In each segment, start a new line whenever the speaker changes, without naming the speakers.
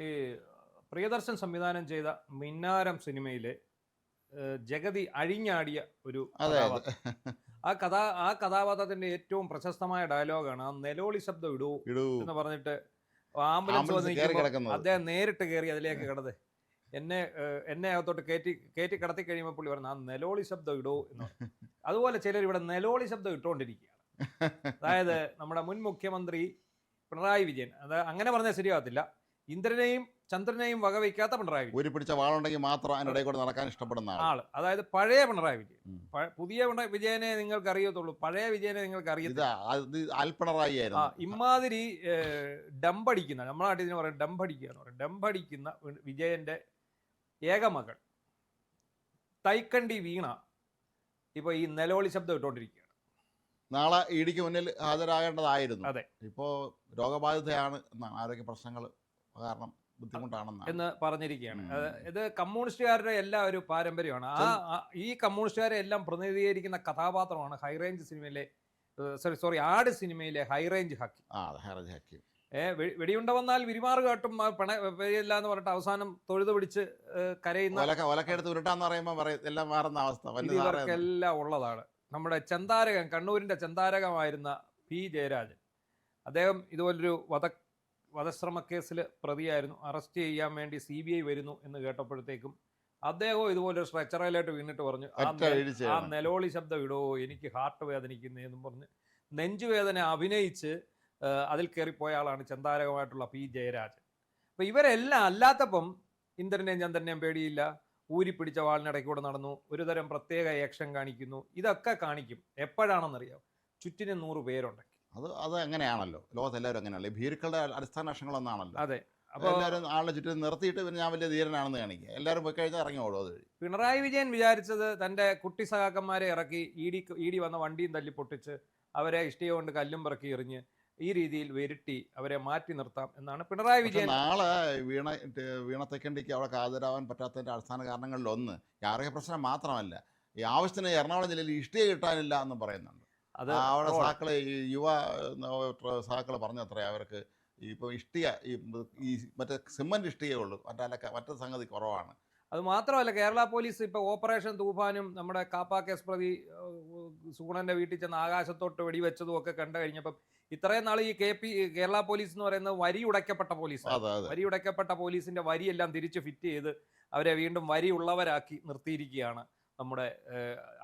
ഈ പ്രിയദർശൻ സംവിധാനം ചെയ്ത മിന്നാരം സിനിമയിലെ ജഗതി അഴിഞ്ഞാടിയ ഒരു
അതെ അതെ
കഥാപാത്രം. ആ കഥാപാത്രത്തിന്റെ ഏറ്റവും പ്രശസ്തമായ ഡയലോഗാണ് ആ നെലോളി ശബ്ദം ഇടൂ
ഇടൂ
എന്ന് പറഞ്ഞിട്ട് ആംബുലൻസ് വന്ന്
ആംബുലൻസ് കയറി
നിൽക്കുമ്പോൾ
കിടക്കുന്നത്.
അദ്ദേഹം നേരിട്ട് കയറി അതിലേക്ക് കിടന്ന് എന്നെ അകത്തോട്ട് കയറ്റി കിടത്തി കഴിയുമ്പോൾ പുള്ളി പറഞ്ഞു ആ നെലോളി ശബ്ദം ഇടൂ എന്ന് പറഞ്ഞു. അതുപോലെ ചിലർ ഇവിടെ നെലോളി ശബ്ദം ഇട്ടുകൊണ്ടിരിക്കുകയാണ്. അതായത് നമ്മുടെ മുൻ മുഖ്യമന്ത്രി പിണറായി വിജയൻ, അത് അങ്ങനെ പറഞ്ഞാൽ ശരിയാകത്തില്ല, ഇന്ദ്രനെയും ചന്ദ്രനെയും വകവയ്ക്കാത്ത പിണറായി വിജയൻ
ഊരി പിടിച്ച വാളുണ്ടെങ്കിൽ മാത്രം അതിനിടയിൽ കൂടെ നടക്കാൻ ഇഷ്ടപ്പെടുന്ന ആൾ.
ആള്, അതായത് പഴയ പിണറായി വിജയൻ.
ഉം.
പുതിയ വിജയനെ നിങ്ങൾക്ക് അറിയത്തുള്ളൂ, പഴയ വിജയനെ നിങ്ങൾക്ക്
ഇത്
അറിയത്തില്ല.
അത് അൽപ്പിണറായി
ആ
ആയിരുന്നു.
ഇമാതിരി ഡംപടിക്കുന്ന, നമ്മളെ നാട്ടിൽ ഇതിന് പറയും ഡംപടിക്കുക എന്ന് പറയും, ഡംപടിക്കുന്ന വിജയന്റെ ഏകമകൾ തൈക്കണ്ടി വീണ ഇപ്പൊ ഈ നിലവിളി ശബ്ദം ഇട്ടുകൊണ്ടിരിക്കുകയാണ്.
നാളെ ഇടിക്ക് മുന്നിൽ ഹാജരാകേണ്ടതായിരുന്നു.
അതെ.
ഇപ്പോൾ രോഗബാധിതയാണ് എന്നാണ്, ആരോഗ്യ പ്രശ്നങ്ങൾ കാരണം ബുദ്ധിമുട്ടാണെന്നാണ്
എന്ന് പറഞ്ഞിരിക്കുകയാണ്. ഇത് കമ്മ്യൂണിസ്റ്റുകാരുടെ എല്ലാ ഒരു പാരമ്പര്യമാണ്. ഈ കമ്മ്യൂണിസ്റ്റുകാരെ എല്ലാം പ്രതിനിധീകരിക്കുന്ന കഥാപാത്രമാണ് ഹൈറേഞ്ച് സിനിമയിലെ ആട് സിനിമയിലെ ഹൈറേഞ്ച് ഹക്കി.
ഹൈറേഞ്ച് ഹക്കി.
വെടിയുണ്ട വന്നാൽ വിരിമാറ് കാട്ടും പെയ്യില്ല എന്ന് പറഞ്ഞിട്ട് അവസാനം തൊഴുത് പിടിച്ച് കരയുന്ന
ഒലക്കെടുത്ത് ഉരുട്ടാന്ന് പറയുമ്പോൾ എല്ലാം മാറുന്ന അവസ്ഥ
ഇവർക്കെല്ലാം ഉള്ളതാണ്. നമ്മുടെ ചെന്താരകൻ, കണ്ണൂരിന്റെ ചെന്താരകമായിരുന്ന പി ജയരാജൻ, അദ്ദേഹം ഇതുപോലൊരു വധശ്രമ കേസിൽ പ്രതിയായിരുന്നു. അറസ്റ്റ് ചെയ്യാൻ വേണ്ടി CBI വരുന്നു എന്ന് കേട്ടപ്പോഴത്തേക്കും അദ്ദേഹവും ഇതുപോലൊരു സ്ട്രെച്ചറയിലായിട്ട് വീണിട്ട് പറഞ്ഞു ആ നിലോളി ശബ്ദം ഇടോ, എനിക്ക് ഹാർട്ട് വേദനിക്കുന്നതെന്നും പറഞ്ഞ് നെഞ്ചുവേദന അഭിനയിച്ച് അതിൽ കയറിപ്പോയ ആളാണ് ചെന്താരകമായിട്ടുള്ള പി ജയരാജൻ. അപ്പൊ ഇവരെല്ലാം അല്ലാത്തപ്പം ഇന്ദ്രനെയും ചന്ദ്രനെയും പേടിയില്ല, ഊരിപ്പിടിച്ച വാളിനിടയ്ക്കൂടെ നടന്നു, ഒരുതരം പ്രത്യേക ആക്ഷൻ കാണിക്കുന്നു. ഇതൊക്കെ കാണിക്കും എപ്പോഴാണെന്നറിയാം, ചുറ്റിനും 100 പേരുണ്ടെങ്കിൽ.
അത് അങ്ങനെയാണല്ലോ, ലോകത്ത് എല്ലാവരും അങ്ങനെയാണല്ലോ. ഭീരുക്കളുടെ അടിസ്ഥാന ലക്ഷണങ്ങളൊന്നാണല്ലോ.
അതെ.
അപ്പോൾ എല്ലാവരും ആളുടെ ചുറ്റും നിർത്തിയിട്ട് പിന്നെ ഞാൻ വലിയ ധീരനാണെന്ന് കാണിക്കുക, എല്ലാവരും പോയി കഴിഞ്ഞാൽ ഇറങ്ങി ഓടും. അത്
പിണറായി വിജയൻ വിചാരിച്ചത് തന്റെ കുട്ടി സഹാക്കന്മാരെ ഇറക്കി ഇടി വന്ന വണ്ടിയും തല്ലി പൊട്ടിച്ച് അവരെ ഇഷ്ടിക കൊണ്ട് കല്ലും പിറക്കി എറിഞ്ഞ് ഈ രീതിയിൽ വരുത്തി അവരെ മാറ്റി നിർത്താം എന്നാണ് പിണറായി വിജയൻ.
നാളെ വീണ തെക്കണ്ടിക്ക് അവിടെ ഹാജരാവാൻ പറ്റാത്തതിന്റെ അടിസ്ഥാന കാരണങ്ങളിലൊന്ന് ഈ ആരോഗ്യ പ്രശ്നം മാത്രമല്ല, ഈ ആവശ്യത്തിന് എറണാകുളം ജില്ലയിൽ ഇഷ്ടിക കിട്ടാനില്ല എന്ന് പറയുന്നുണ്ട്. അവിടെ സാക്കള് യുവ സാക്കള് പറഞ്ഞത്രേ, അവർക്ക് ഇപ്പോൾ ഇഷ്ടിക ഈ മറ്റേ സിമന്റ് ഇഷ്ടികയേ ഉള്ളൂ, മറ്റേ സംഗതി കുറവാണ്.
അത് മാത്രമല്ല, കേരള പോലീസ് ഇപ്പോൾ ഓപ്പറേഷൻ തൂഫാനും നമ്മുടെ കാപ്പ കേസ് പ്രതി സൂണന്റെ വീട്ടിൽ ചെന്ന് ആകാശത്തോട്ട് വെടിവെച്ചതും ഒക്കെ കണ്ടു കഴിഞ്ഞപ്പം ഇത്രയും നാൾ ഈ കേരള പോലീസ് എന്ന് പറയുന്നത് വരി ഉടയ്ക്കപ്പെട്ട പോലീസാണ്. വരി ഉടയ്ക്കപ്പെട്ട പോലീസിന്റെ വരിയെല്ലാം തിരിച്ച് ഫിറ്റ് ചെയ്ത് അവരെ വീണ്ടും വരി ഉള്ളവരാക്കി നിർത്തിയിരിക്കുകയാണ് നമ്മുടെ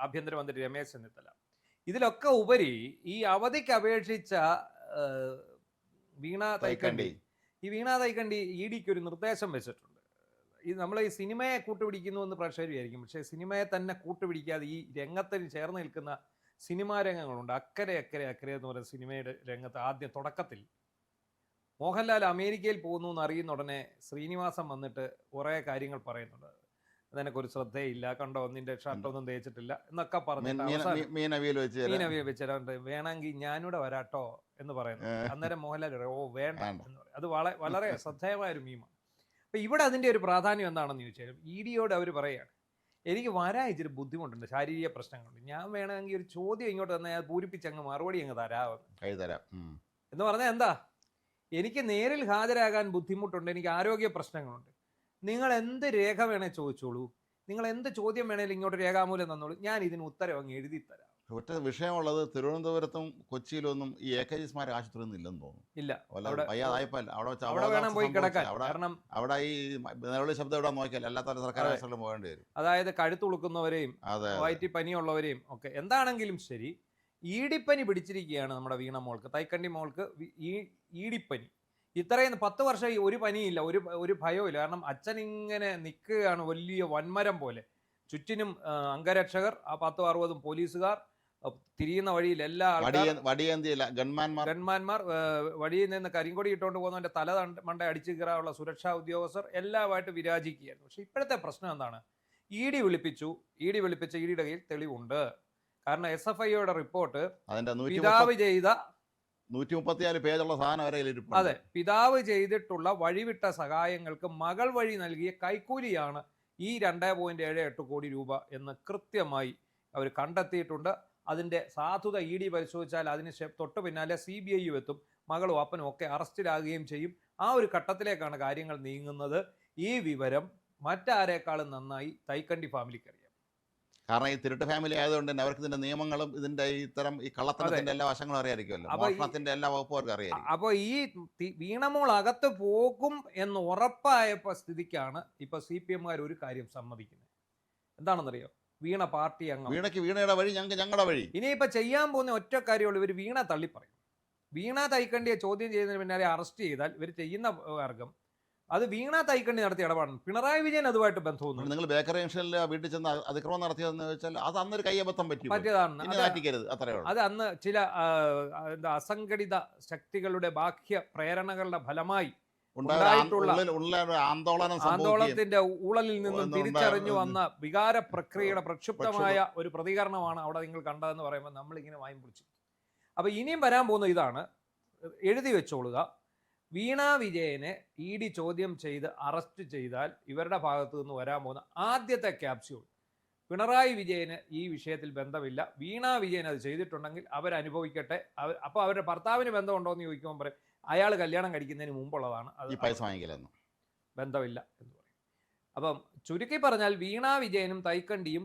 ആഭ്യന്തരമന്ത്രി രമേശ് ചെന്നിത്തല. ഇതിലൊക്കെ ഉപരി ഈ അവധിക്ക് അപേക്ഷിച്ച വീണ തൈക്കണ്ടി EDക്ക് ഒരു നിർദ്ദേശം വെച്ചിട്ടുണ്ട്. നമ്മൾ ഈ സിനിമയെ കൂട്ടുപിടിക്കുന്നു എന്ന് പ്രേക്ഷകർ വിചാരിക്കും, പക്ഷേ സിനിമയെ തന്നെ കൂട്ടുപിടിക്കാതെ ഈ രംഗത്തിന് ചേർന്ന് നിൽക്കുന്ന സിനിമാ രംഗങ്ങളുണ്ട്. അക്കരെ എന്ന് പറയുന്ന സിനിമയുടെ രംഗത്ത് ആദ്യം തുടക്കത്തിൽ മോഹൻലാൽ അമേരിക്കയിൽ പോകുന്നു എന്ന് അറിയുന്ന ഉടനെ ശ്രീനിവാസൻ വന്നിട്ട് കുറേ കാര്യങ്ങൾ പറയുന്നുണ്ട്. അതെനിക്കൊരു ശ്രദ്ധയില്ല, കണ്ടോ നിന്റെ ഷർട്ടൊന്നും തേച്ചിട്ടില്ല എന്നൊക്കെ പറഞ്ഞിട്ട്
മീനവിയിൽ
വെച്ചിട്ടുണ്ട്, വേണമെങ്കിൽ ഞാനിവിടെ വരാട്ടോ എന്ന് പറയുന്നു. അന്നേരം മോഹൻലാൽ ഓ വേണ്ട എന്ന് പറയും. അത് വളരെ ശ്രദ്ധേയമായൊരു മീമാണ്. അപ്പൊ ഇവിടെ അതിന്റെ ഒരു പ്രാധാന്യം എന്താണെന്ന് ചോദിച്ചാലും EDയോട് അവർ പറയാണ്, എനിക്ക് വരാൻ ഇച്ചിരി ബുദ്ധിമുട്ടുണ്ട്, ശാരീരിക പ്രശ്നങ്ങളുണ്ട്, ഞാൻ വേണമെങ്കിൽ ഒരു ചോദ്യം ഇങ്ങോട്ട് തന്നെ പൂരിപ്പിച്ച് അങ്ങ് മറുപടി അങ്ങ് തരാമെന്ന് എന്ന് പറഞ്ഞാൽ എന്താ, എനിക്ക് നേരിൽ ഹാജരാകാൻ ബുദ്ധിമുട്ടുണ്ട്, എനിക്ക് ആരോഗ്യ പ്രശ്നങ്ങളുണ്ട്, നിങ്ങൾ എന്ത് രേഖ വേണേ ചോദിച്ചോളൂ, നിങ്ങൾ എന്ത് ചോദ്യം വേണേലും ഇങ്ങോട്ട് രേഖാമൂലം തന്നോളൂ, ഞാൻ ഇതിന് ഉത്തരം അങ്ങ് എഴുതി തരാം.
ഒറ്റ വിഷയമുള്ളത്, തിരുവനന്തപുരത്തും കൊച്ചിയിലൊന്നും ഈ AKG സ്മാരക ആശുപത്രി ഒന്നും ഇല്ലെന്ന് തോന്നുന്നു.
ഇല്ല,
അവിടെ
വേണം പോയി കിടക്കാൻ. കാരണം
അവിടെ ഈ നിലവിളി ശബ്ദം ഇവിടെ നോക്കിയാൽ അല്ലാത്ത സർക്കാർ ആശുപത്രിയിൽ പോകേണ്ടി വരും.
അതായത് കഴുത്തുളുക്കുന്നവരെയും വയറ്റി പനിയുള്ളവരെയും ഒക്കെ. എന്താണെങ്കിലും ശരി, ഈടിപ്പനി പിടിച്ചിരിക്കുകയാണ് നമ്മുടെ വീണ മോൾക്ക്, തൈക്കണ്ടി മോൾക്ക് ഈടിപ്പനി. ഇത്രയും 10 വർഷം ഒരു പനിയില്ല, ഒരു ഭയവും. കാരണം അച്ഛൻ ഇങ്ങനെ നിൽക്കുകയാണ് വലിയ വൻമരം പോലെ, ചുറ്റിനും അംഗരക്ഷകർ, 10-60 പോലീസുകാർ, തിരിയുന്ന വഴിയിൽ എല്ലാ ഗൺമാൻമാർ, വഴിയിൽ നിന്ന് കരിങ്കൊടി ഇട്ടുകൊണ്ട് പോകുന്നവന്റെ തല മണ്ട അടിച്ചു കയറാനുള്ള സുരക്ഷാ ഉദ്യോഗസ്ഥർ എല്ലാമായിട്ട് വിരാജിക്കുകയായിരുന്നു. പക്ഷെ ഇപ്പോഴത്തെ പ്രശ്നം എന്താണ്, ED വിളിപ്പിച്ച EDയുടെ കയ്യിൽ തെളിവുണ്ട്. കാരണം SFIയുടെ റിപ്പോർട്ട് പിതാവ് ചെയ്ത
134 പേജുള്ള സാധനം വരെ ഇരിപ്പുണ്ട്.
അതെ, പിതാവ് ചെയ്തിട്ടുള്ള വഴിവിട്ട സഹായങ്ങൾക്ക് മകൾ വഴി നൽകിയ കൈക്കൂലിയാണ് ഈ 2.78 കോടി രൂപ എന്ന് കൃത്യമായി അവർ കണ്ടെത്തിയിട്ടുണ്ട്. അതിൻ്റെ സാധുത ED പരിശോധിച്ചാൽ അതിന് തൊട്ട് പിന്നാലെ CBI എത്തും, മകളും അപ്പനും ഒക്കെ അറസ്റ്റിലാകുകയും ചെയ്യും. ആ ഒരു ഘട്ടത്തിലേക്കാണ് കാര്യങ്ങൾ നീങ്ങുന്നത്. ഈ വിവരം മറ്റാരേക്കാളും നന്നായി തൈക്കണ്ടി ഫാമിലിക്ക് അറിയാം.
കാരണം ഈ തിരുട്ട് ഫാമിലി ആയതുകൊണ്ട് തന്നെ അവർക്ക് ഇതിന്റെ നിയമങ്ങളും ഇതിന്റെ ഇത്തരം ഈ കള്ളത്തരത്തിന്റെ എല്ലാ വശങ്ങളും അറിയായിരിക്കുമല്ലോ, മോഷണത്തിന്റെ എല്ലാ വകുപ്പും അവർക്ക് അറിയാം.
അപ്പൊ ഈ വീണമോൾ അകത്ത് പോകും എന്ന് ഉറപ്പായപ്പോ സ്ഥിതിക്കാണ് ഇപ്പൊ CPM-കാർ ഒരു കാര്യം സമ്മതിക്കുന്നത്. എന്താണെന്നറിയോ? വീണ പാർട്ടി അംഗം.
വീണയ്ക്ക് വീണയുടെ വഴി, ഞങ്ങൾക്ക് ഞങ്ങളുടെ വഴി.
ഇനിയിപ്പോ ചെയ്യാൻ പോകുന്ന ഒറ്റ കാര്യമുള്ളൂ, ഇവർ വീണ തള്ളിപ്പറയും. വീണ തൈക്കണ്ടിയെ ചോദ്യം ചെയ്യുന്നതിന് പിന്നാലെ അറസ്റ്റ് ചെയ്താൽ ഇവർ ചെയ്യുന്ന വർഗം അത് വീണ തൈക്കണ്ടി നടത്തിയ ഇടപാടാണ്. പിണറായി വിജയൻ അതുമായിട്ട് ബന്ധമൊന്നും.
നിങ്ങൾ ബേക്കറി ജംഗ്ഷനിൽ വീട്ടിൽ ചെന്ന് അതിക്രമം നടത്തിയതെന്ന് വെച്ചാൽ അത് അന്നൊരു കയ്യബദ്ധം
പറ്റിയതാണ്.
അത്രേ ഉള്ളൂ.
അത് അന്ന് ചില അസംഘടിത ശക്തികളുടെ ബാഹ്യ പ്രേരണകളുടെ ഫലമായി ആന്തോളനത്തിന്റെ ഊളലിൽ നിന്നും തിരിച്ചറിഞ്ഞു വന്ന വികാര പ്രക്രിയയുടെ പ്രക്ഷുബ്ധമായ ഒരു പ്രതികരണമാണ് അവിടെ നിങ്ങൾ കണ്ടതെന്ന് പറയുമ്പോൾ നമ്മളിങ്ങനെ വായും പിടിച്ചു. അപ്പൊ ഇനിയും വരാൻ പോകുന്ന ഇതാണ്, എഴുതി വെച്ചോളുക. വീണ വിജയനെ ED ചോദ്യം ചെയ്ത് അറസ്റ്റ് ചെയ്താൽ ഇവരുടെ ഭാഗത്തു നിന്ന് വരാൻ പോകുന്ന ആദ്യത്തെ ക്യാപ്സ്യൂൾ, പിണറായി വിജയന് ഈ വിഷയത്തിൽ ബന്ധമില്ല, വീണ വിജയൻ അത് ചെയ്തിട്ടുണ്ടെങ്കിൽ അവരനുഭവിക്കട്ടെ. അപ്പോൾ അവരുടെ ഭർത്താവിന് ബന്ധമുണ്ടോ എന്ന് ചോദിക്കുമ്പോൾ പറയും അയാൾ കല്യാണം കഴിക്കുന്നതിന് മുമ്പുള്ളതാണ്, അത്
പൈസ വാങ്ങിക്കലെന്ന്
ബന്ധമില്ല എന്ന് പറയും. അപ്പം ചുരുക്കി പറഞ്ഞാൽ വീണ വിജയനും തൈക്കണ്ടിയും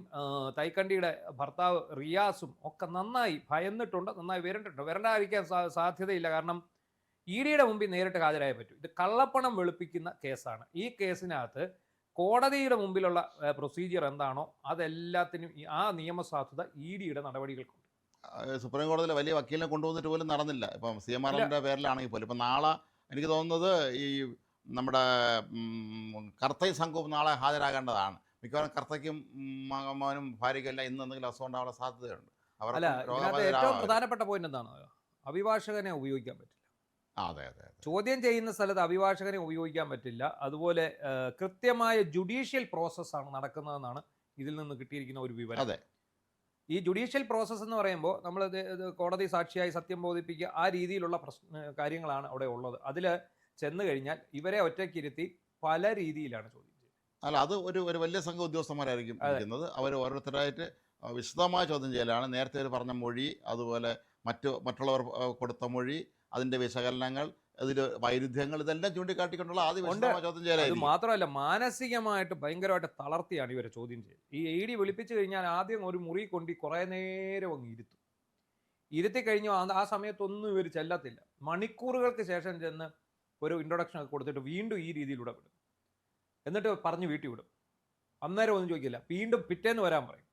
തൈക്കണ്ടിയുടെ ഭർത്താവ് റിയാസും ഒക്കെ നന്നായി ഭയന്നിട്ടുണ്ട്, നന്നായി വരണ്ടായിരിക്കാൻ സാധ്യതയില്ല. കാരണം ED-യുടെ മുമ്പിൽ നേരിട്ട് ഹാജരായേ പറ്റൂ. ഇത് കള്ളപ്പണം വെളുപ്പിക്കുന്ന കേസാണ്. ഈ കേസിനകത്ത് കോടതിയുടെ മുമ്പിലുള്ള പ്രൊസീജിയർ എന്താണോ അതെല്ലാത്തിനും ആ നിയമസാധുത ED-യുടെ നടപടികൾക്കുണ്ട്.
സുപ്രീം കോടതിയിലെ വലിയ വക്കീലിനെ കൊണ്ടുവന്നിട്ട് പോലും നടന്നില്ല. ഇപ്പം CMR-ന്റെ പേരിലാണെങ്കിൽ പോലും ഇപ്പം നാളെ എനിക്ക് തോന്നുന്നത് ഈ നമ്മുടെ കർത്തൈ സംഘവും നാളെ ഹാജരാകേണ്ടതാണ്. മിക്കവാറും കർത്തയ്ക്കും മകനും ഭാര്യയ്ക്കും എല്ലാം ഇന്ന് എന്തെങ്കിലും അസുഖം ഉണ്ടാവാനുള്ള സാധ്യതയുണ്ട്.
ഏറ്റവും പ്രധാനപ്പെട്ട പോയിന്റ് എന്താണ്? അഭിഭാഷകനെ ഉപയോഗിക്കാൻ പറ്റില്ല. ചോദ്യം ചെയ്യുന്ന സ്ഥലത്ത് അഭിഭാഷകനെ ഉപയോഗിക്കാൻ പറ്റില്ല. അതുപോലെ കൃത്യമായ ജുഡീഷ്യൽ പ്രോസസ്സാണ് നടക്കുന്നതെന്നാണ് ഇതിൽ നിന്ന് കിട്ടിയിരിക്കുന്ന ഒരു വിവരം. ഈ ജുഡീഷ്യൽ പ്രോസസ്സ് എന്ന് പറയുമ്പോൾ നമ്മൾ കോടതി സാക്ഷിയായി സത്യം ബോധിപ്പിക്കുക, ആ രീതിയിലുള്ള കാര്യങ്ങളാണ് അവിടെ ഉള്ളത്. അതിൽ ചെന്ന് കഴിഞ്ഞാൽ ഇവരെ ഒറ്റയ്ക്കിരുത്തി പല രീതിയിലാണ് ചോദ്യം ചെയ്യുന്നത്.
അത് ഒരു വലിയ സംഘ ഉദ്യോഗസ്ഥന്മാരായിരിക്കും ഇരിക്കുന്നത്. അവർ ഓരോരുത്തരായിട്ട് വിശദമായ ചോദ്യം ചെയ്യലാണ്. നേരത്തെ അവർ പറഞ്ഞ മൊഴി, അതുപോലെ മറ്റുള്ളവർ കൊടുത്ത മൊഴി, അതിന്റെ വിശകലനങ്ങൾ, അതിൽ വൈരുദ്ധ്യങ്ങൾ, ഇതെല്ലാം ചൂണ്ടിക്കാട്ടിക്കൊണ്ടുള്ള ആദ്യ വിശദമായ ചോദ്യം ചെയ്യലായിരുന്നു.
അത് മാത്രമല്ല മാനസികമായിട്ട് ഭയങ്കരമായിട്ട് തളർത്തിയാണ് ഇവരെ ചോദ്യം ചെയ്യുന്നത്. ഈ ED വിളിപ്പിച്ചു കഴിഞ്ഞാൽ ആദ്യം ഒരു മുറി കൊണ്ട് കുറേ നേരം അങ്ങ് ഇരുത്തി കഴിഞ്ഞു. ആ സമയത്തൊന്നും ഇവർ ചെല്ലത്തില്ല. മണിക്കൂറുകൾക്ക് ശേഷം ചെന്ന് ഒരു ഇൻട്രൊഡക്ഷൻ ഒക്കെ കൊടുത്തിട്ട് വീണ്ടും ഈ രീതിയിലൂടെ വിടും. എന്നിട്ട് പറഞ്ഞ് വീട്ടിൽ വിടും. അന്നേരം ഒന്നും ചോദിക്കില്ല, വീണ്ടും പിറ്റേന്ന് വരാൻ പറയും.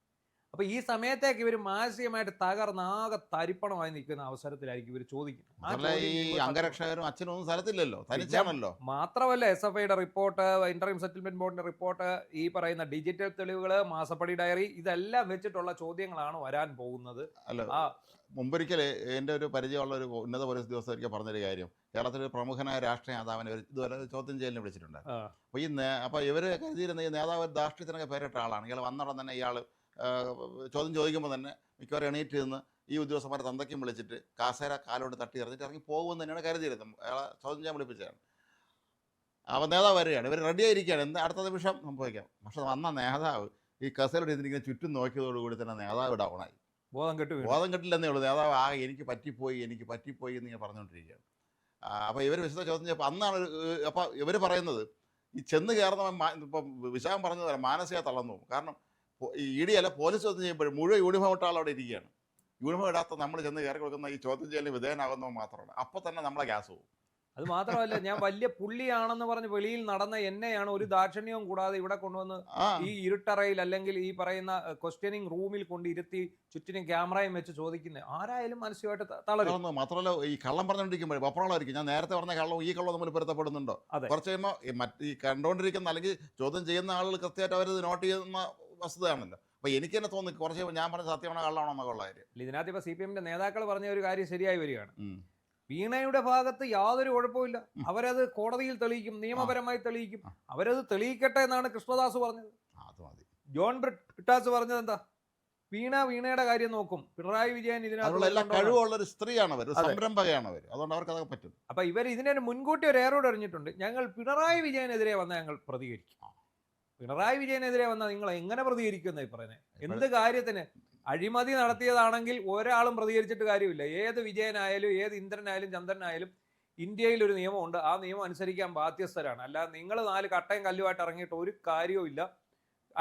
അപ്പൊ ഈ സമയത്തേക്ക് ഇവർ മാനസികമായിട്ട് തകർന്നാകെ തരിപ്പണമായി നിൽക്കുന്ന അവസരത്തിലായിരിക്കും ഇവർ ചോദിക്കുന്നത്.
അംഗരക്ഷകരും അച്ഛനൊന്നും സ്ഥലത്തില്ലല്ലോ, തനിച്ചാണല്ലോ.
മാത്രമല്ല SFIയുടെ റിപ്പോർട്ട്, ഇന്ററിം സെറ്റിൽമെന്റ് ബോർഡിന്റെ റിപ്പോർട്ട്, ഈ പറയുന്ന ഡിജിറ്റൽ തെളിവുകൾ, മാസപ്പടി ഡയറി, ഇതെല്ലാം വെച്ചിട്ടുള്ള ചോദ്യങ്ങളാണ് വരാൻ പോകുന്നത്.
മുമ്പൊരിക്കൽ എൻ്റെ ഒരു പരിചയമുള്ള ഒരു ഉന്നത പോലീസ് ഉദ്യോഗസ്ഥർ ഒരിക്കൽ പറഞ്ഞൊരു കാര്യം, കേരളത്തിലെ പ്രമുഖനായ രാഷ്ട്രീയ നേതാവിനെ ഇതുവരെ ചോദ്യം ചെയ്യലിന് വിളിച്ചിട്ടുണ്ടായിരുന്നു. അപ്പോൾ ഇവർ കരുതിയിരുന്ന ഈ നേതാവ് രാഷ്ട്രീയത്തിനൊക്കെ പേരിട്ട ആളാണ്. ഇയാൾ വന്നോടം തന്നെ ഇയാൾ ചോദ്യം ചോദിക്കുമ്പോൾ തന്നെ മിക്കവാറും എണീറ്റ് നിന്ന് ഈ ഉദ്യോഗസ്ഥന്മാരെ തന്തയ്ക്കും വിളിച്ചിട്ട് കാസേര കാലോട് തട്ടി എറിഞ്ഞിട്ട് ഇറങ്ങി പോകുമെന്ന് തന്നെയാണ് കരുതിയിരുന്നത്. അയാളെ ചോദ്യം ചെയ്യാൻ വിളിപ്പിച്ചതാണ്. അപ്പോൾ നേതാവ് വരികയാണ്, ഇവർ റെഡിയായിരിക്കുകയാണ്, എന്ത് അടുത്ത നിമിഷം സംഭവിക്കാം. പക്ഷെ വന്ന നേതാവ് ഈ കസേരയുടെ ഇതിങ്ങനെ ചുറ്റും നോക്കിയതോടുകൂടി തന്നെ നേതാവ് ഡൗണായി. ബോധം കെട്ടില്ലെന്നേ ഉള്ളൂ. നേതാവ് എനിക്ക് പറ്റിപ്പോയി എന്നിങ്ങനെ പറഞ്ഞുകൊണ്ടിരിക്കുകയാണ്. അപ്പോൾ ഇവർ വിശദ ചോദ്യം ചെയ്യപ്പോൾ അന്നാണ് അപ്പോൾ ഇവർ പറയുന്നത് ഈ ചെന്ന് കയറുന്ന ഇപ്പം വിശാഖം പറഞ്ഞത് പോലെ മാനസിക തളർന്നു. കാരണം ED അല്ല, പോലീസ് ചോദ്യം ചെയ്യുമ്പോഴും മുഴുവൻ യൂണിഫോം ഇട്ട ആളവിടെ ഇരിക്കുകയാണ്. യൂണിഫോം ഇടാത്ത നമ്മൾ ചെന്ന് കയറി കൊടുക്കുന്ന ഈ ചോദ്യം ചെയ്യലിന് വിധേയനാകുന്നത് മാത്രമാണ്. അപ്പോൾ തന്നെ നമ്മളെ ഗ്യാസ് പോകും.
അത് മാത്രമല്ല, ഞാൻ വലിയ പുള്ളിയാണെന്ന് പറഞ്ഞ് വെളിയിൽ നടന്ന എന്നെയാണ് ഒരു ദാക്ഷിണ്യവും കൂടാതെ ഇവിടെ കൊണ്ടുവന്ന് ഈ ഇരുട്ടറയിൽ അല്ലെങ്കിൽ ഈ പറയുന്ന ക്വസ്റ്റ്യനിങ് റൂമിൽ കൊണ്ടിരുത്തി ചുറ്റിനും ക്യാമറയും വെച്ച് ചോദിക്കുന്നത്. ആരായാലും മാനസികമായിട്ട് തളരുന്നു.
മാത്രമല്ല ഈ കള്ളം പറഞ്ഞുകൊണ്ടിരിക്കുമ്പോൾ പപ്പളമായിരിക്കും. ഞാൻ നേരത്തെ പറഞ്ഞ കള്ളവും ഈ കള്ളവും തമ്മിൽ പൊരുത്തപ്പെടുന്നുണ്ടോ? കുറച്ച് കഴിയുമ്പോൾ ഈ കണ്ടുകൊണ്ടിരിക്കുന്ന അല്ലെങ്കിൽ ചോദ്യം ചെയ്യുന്ന ആളുകൾ കൃത്യമായിട്ട് അവരത് നോട്ട് ചെയ്യുന്ന വസ്തുതയാണല്ലോ. അപ്പൊ എനിക്ക് തന്നെ തോന്നി കുറച്ച് ഞാൻ പറഞ്ഞ സത്യമാണോ കള്ളാണോ എന്നൊക്കെയുള്ള കാര്യം.
ഇതിനകത്ത് ഇപ്പൊ CPM-ന്റെ നേതാക്കൾ പറഞ്ഞ ഒരു കാര്യം ശരിയായി വരികയാണ്. വീണയുടെ ഭാഗത്ത് യാതൊരു കുഴപ്പമില്ല, അവരത് കോടതിയിൽ തെളിയിക്കും, നിയമപരമായി തെളിയിക്കും. അവരത് തെളിയിക്കട്ടെ എന്നാണ് കൃഷ്ണദാസ് പറഞ്ഞത്. ജോൺ ബ്രിട്ടാസ് പറഞ്ഞത് എന്താ? വീണയുടെ കാര്യം നോക്കും, പിണറായി വിജയൻ ഇതിനകത്ത്
കഴിവുള്ള ഒരു സ്ത്രീയാണ് അവർ, സംരംഭകയാണ് അവർ, അതുകൊണ്ട് അവർക്ക് അതൊക്കെ പറ്റും.
അപ്പൊ ഇവർ ഇതിനെ മുൻകൂട്ടി ഒരു ഏറോട് അറിഞ്ഞിട്ടുണ്ട്. ഞങ്ങൾ പിണറായി വിജയനെതിരെ വന്നാൽ ഞങ്ങൾ പ്രതികരിക്കും. പിണറായി വിജയനെതിരെ വന്നാൽ നിങ്ങൾ എങ്ങനെ പ്രതികരിക്കും എന്നായി പറയുന്നത്? എന്ത് കാര്യത്തിന്? അഴിമതി നടത്തിയതാണെങ്കിൽ ഒരാളും പ്രതികരിച്ചിട്ട് കാര്യമില്ല. ഏത് വിജയനായാലും ഏത് ഇന്ദ്രനായാലും ചന്ദ്രനായാലും ഇന്ത്യയിൽ ഒരു നിയമമുണ്ട്, ആ നിയമം അനുസരിക്കാൻ ബാധ്യസ്ഥരാണ്. അല്ലാതെ നിങ്ങൾ 4 കട്ടയും കല്ലുമായിട്ട് ഇറങ്ങിയിട്ട് ഒരു കാര്യവും ഇല്ല.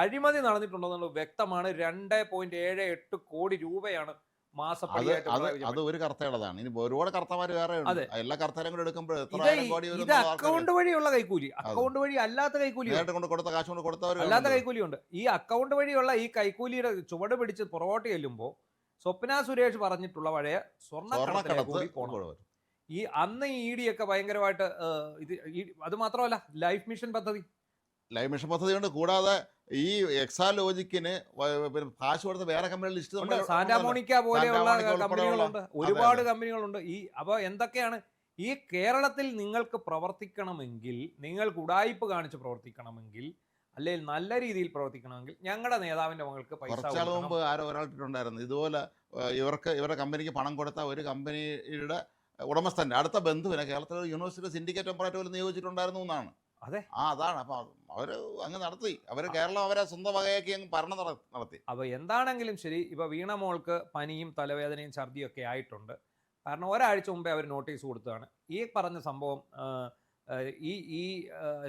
അഴിമതി നടന്നിട്ടുണ്ടെന്നുള്ളത് വ്യക്തമാണ്. 2.78 കോടി രൂപയാണ് മാസപ്പടിയായിട്ട്
അത് ഒരു കർത്തയുടേതാണ്. ഇനി ഒരുപാട് കർത്തമാർ വേറെ ഉണ്ട്. എല്ലാ കർത്തരും കൂടെ എടുക്കുമ്പോൾ
ഇത് അക്കൗണ്ട് വഴിയുള്ള കൈക്കൂലി, അക്കൗണ്ട് വഴി അല്ലാത്ത കൈക്കൂലി,
കൊടുത്ത കാശ് കൊണ്ട് കൊടുത്തവർ
അല്ലാത്ത കൈക്കൂലിയുണ്ട്. ഈ അക്കൗണ്ട് വഴിയുള്ള ഈ കൈക്കൂലിയുടെ ചുവട് പിടിച്ച് പുറകോട്ട് ചെല്ലുമ്പോൾ സ്വപ്ന സുരേഷ് പറഞ്ഞിട്ടുള്ള പഴയ സ്വർണ്ണക്കടത്ത് പോകണം. ഈ അന്ന് ഈ ഇ ഡി ഒക്കെ ഭയങ്കരമായിട്ട് അത് മാത്രമല്ല ലൈഫ് മിഷൻ പദ്ധതി
കൊണ്ട്, കൂടാതെ ഈ എക്സാലോജിക്കിന് കാശ് കൊടുത്ത വേറെ കമ്പനികളുടെ ലിസ്റ്റ്
സാന്റാമോണിക്ക പോലെയുള്ള കമ്പനികളുണ്ട്, ഒരുപാട് കമ്പനികളുണ്ട്. അപ്പോൾ എന്തൊക്കെയാണ് ഈ കേരളത്തിൽ നിങ്ങൾക്ക് പ്രവർത്തിക്കണമെങ്കിൽ, നിങ്ങൾക്ക് ഉടായ്പ കാണിച്ച് പ്രവർത്തിക്കണമെങ്കിൽ, അല്ലെങ്കിൽ നല്ല രീതിയിൽ പ്രവർത്തിക്കണമെങ്കിൽ ഞങ്ങളുടെ നേതാവിന്റെ മകൾക്ക് പൈസ.
കുറച്ചാൾ മുമ്പ് ആരോ ഒരാളിട്ടുണ്ടായിരുന്നു ഇതുപോലെ ഇവരുടെ കമ്പനിക്ക് പണം കൊടുത്ത ഒരു കമ്പനിയുടെ ഉടമസ്ഥന്റെ അടുത്ത ബന്ധുവിനെ കേരളത്തിലെ യൂണിവേഴ്സിറ്റി സിൻഡിക്കേറ്റ് ഓപ്പറേറ്റർ പോലും നിയോഗിച്ചിട്ടുണ്ടായിരുന്നു എന്നാണ്.
അതെ,
അതാണ്. അപ്പൊ അവര് അങ്ങ് നടത്തി, കേരളം അവരെ സ്വന്തം വകയാക്കി അങ്ങ് ഭരണം നടത്തി.
അപ്പൊ എന്താണെങ്കിലും ശരി, ഇപ്പൊ വീണ മോൾക്ക് പനിയും തലവേദനയും ഛർദിയും ഒക്കെ ആയിട്ടുണ്ട്. കാരണം ഒരാഴ്ച മുമ്പേ അവർ നോട്ടീസ് കൊടുത്തതാണ്. ഈ പറഞ്ഞ സംഭവം ഈ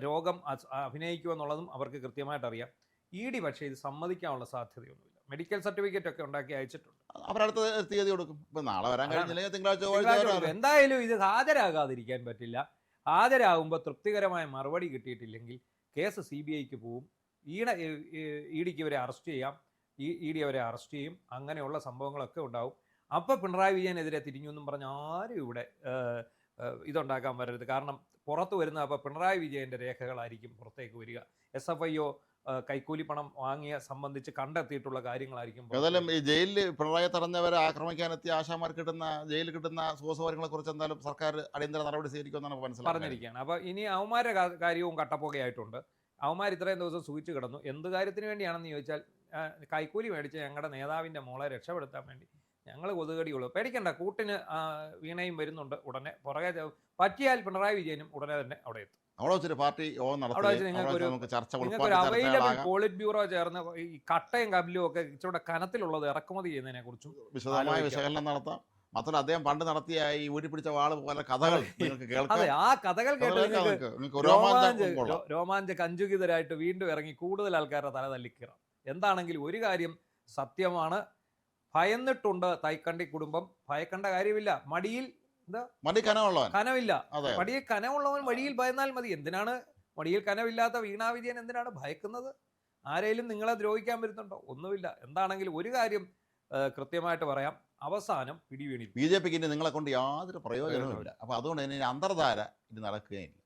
രോഗം അഭിനയിക്കുമെന്നുള്ളതും അവർക്ക് കൃത്യമായിട്ട് അറിയാം. ഇ ഡി പക്ഷേ ഇത് സമ്മതിക്കാനുള്ള സാധ്യതയൊന്നുമില്ല. മെഡിക്കൽ സർട്ടിഫിക്കറ്റ് ഒക്കെ ഉണ്ടാക്കി അയച്ചിട്ടുണ്ട്.
അവരടുത്ത തീയതി കൊടുക്കും. ഇപ്പൊ നാളെ വരാൻ കഴിഞ്ഞില്ലെങ്കിൽ തിങ്കളാഴ്ച.
എന്തായാലും ഇത് ഹാജരാകാതിരിക്കാൻ പറ്റില്ല. ഹാജരാകുമ്പോൾ തൃപ്തികരമായ മറുപടി കിട്ടിയിട്ടില്ലെങ്കിൽ കേസ് CBIക്ക് പോവും. ഇ ഡിക്ക് ഇവരെ അറസ്റ്റ് ചെയ്യാം, ഇ ഡി അവരെ അറസ്റ്റ് ചെയ്യും. അങ്ങനെയുള്ള സംഭവങ്ങളൊക്കെ ഉണ്ടാവും. അപ്പോൾ പിണറായി വിജയനെതിരെ തിരിഞ്ഞു എന്നും പറഞ്ഞ് ആരും ഇവിടെ ഇതുണ്ടാക്കാൻ വരരുത്. കാരണം പുറത്ത് വരുന്ന അപ്പോൾ പിണറായി വിജയൻ്റെ രേഖകളായിരിക്കും പുറത്തേക്ക് വരിക. SFIO കൈക്കൂലി പണം വാങ്ങിയ സംബന്ധിച്ച് കണ്ടെത്തിയിട്ടുള്ള കാര്യങ്ങളായിരിക്കും.
ഏതായാലും ഈ ജയിലിൽ പിണറായി തടഞ്ഞവരെ ആക്രമിക്കാനെത്തിയ ആശാമാർക്ക് ജയിലിൽ കിട്ടുന്ന സുഖസൗകര്യങ്ങളെ കുറിച്ച് എന്തായാലും സർക്കാർ അടിയന്തര നടപടി സ്വീകരിക്കുമെന്നാണ്
പറഞ്ഞിരിക്കുകയാണ്. അപ്പോൾ ഇനി അവന്മാരുടെ കാര്യവും കട്ടപ്പോകയായിട്ടുണ്ട്. അവന്മാർ ഇത്രയും ദിവസം സൂചിച്ചു കിടന്നു. എന്ത് കാര്യത്തിന് വേണ്ടിയാണെന്ന് ചോദിച്ചാൽ കൈക്കൂലി മേടിച്ച് ഞങ്ങളുടെ നേതാവിൻ്റെ മോളെ രക്ഷപ്പെടുത്താൻ വേണ്ടി ഞങ്ങൾ കൊതുകടിയുള്ളൂ. പേടിക്കണ്ട, കൂട്ടിന് വീണയും വരുന്നുണ്ട് ഉടനെ. പുറകെ പറ്റിയാൽ പിണറായി വിജയനും ഉടനെ തന്നെ അവിടെ എത്തും.
അവിടെ വെച്ചൊരു പാർട്ടി
അവൈലബിൾ പോളിറ്റ് ബ്യൂറോ ചേർന്ന് ഈ കട്ടയും കബിലും ഒക്കെ ഇച്ചിരി കനത്തിലുള്ളത് ഇറക്കുമതി ചെയ്യുന്നതിനെ കുറിച്ചും
വിശദമായ വിശകലനം നടത്താം. മാത്രമല്ല അദ്ദേഹം പണ്ട് നടത്തിയ ഈ ഊരിപ്പിടിച്ച വാള് പോലെ കഥകൾ
അതെ, ആ കഥകൾ കേട്ട് രോമാഞ്ച കഞ്ചുകിതരായിട്ട് വീണ്ടും ഇറങ്ങി കൂടുതൽ ആൾക്കാരുടെ തല തല്ലിക്കീറാം. എന്താണെങ്കിലും ഒരു കാര്യം സത്യമാണ്, ഭയന്നിട്ടുണ്ട് തൈക്കണ്ടി കുടുംബം. ഭയക്കേണ്ട കാര്യമില്ല. മടിയിൽ കനവില്ല. മടിയിൽ കനവുള്ളവൻ വഴിയിൽ ഭയന്നാൽ മതി. എന്തിനാണ് മടിയിൽ കനവില്ലാത്ത വീണാ വിജയൻ എന്തിനാണ് ഭയക്കുന്നത്? ആരെങ്കിലും നിങ്ങളെ ദ്രോഹിക്കാൻ വരുന്നുണ്ടോ? ഒന്നുമില്ല. എന്താണെങ്കിലും ഒരു കാര്യം കൃത്യമായിട്ട് പറയാം, അവസാനം പിടിവീണി.
BJPക്ക് നിങ്ങളെ കൊണ്ട് യാതൊരു പ്രയോജനവുമില്ല. അപ്പൊ അതുകൊണ്ട് തന്നെ അന്തർധാര ഇത് നടക്കുകയില്ല.